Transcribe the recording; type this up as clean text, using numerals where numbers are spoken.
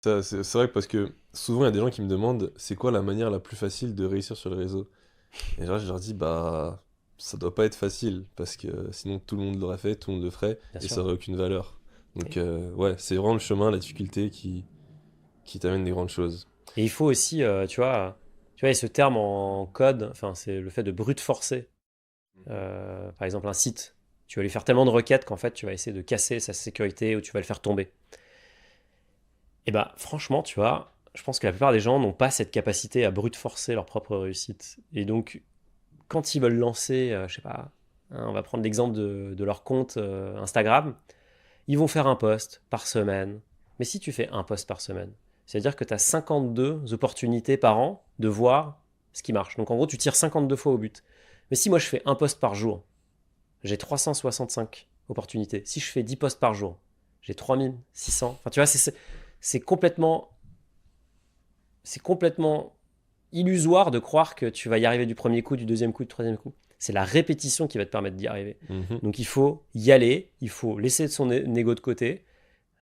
C'est vrai parce que souvent il y a des gens qui me demandent c'est quoi la manière la plus facile de réussir sur le réseau. Et là je leur dis bah ça doit pas être facile parce que sinon tout le monde l'aurait fait, tout le monde le ferait Bien et sûr. ça aurait aucune valeur. Donc Et, ouais, c'est vraiment le chemin, la difficulté qui t'amène des grandes choses. et il faut aussi, tu vois, il y a ce terme en code, enfin, c'est le fait de brute forcer. Par exemple, un site, tu vas lui faire tellement de requêtes qu'en fait, tu vas essayer de casser sa sécurité ou tu vas le faire tomber. Et bah, franchement, tu vois, je pense que la plupart des gens n'ont pas cette capacité à brute forcer leur propre réussite. Et donc, quand ils veulent lancer, je sais pas, hein, on va prendre l'exemple de leur compte Instagram, ils vont faire un post par semaine. Mais si tu fais un post par semaine, c'est-à-dire que tu as 52 opportunités par an de voir ce qui marche. Donc en gros, tu tires 52 fois au but. Mais si moi je fais un post par jour, j'ai 365 opportunités. Si je fais 10 posts par jour, j'ai 3600. Enfin, tu vois, c'est complètement, c'est complètement illusoire de croire que tu vas y arriver du premier coup, du deuxième coup, du troisième coup. C'est la répétition qui va te permettre d'y arriver. Mhm. Donc il faut y aller, il faut laisser son ego de côté,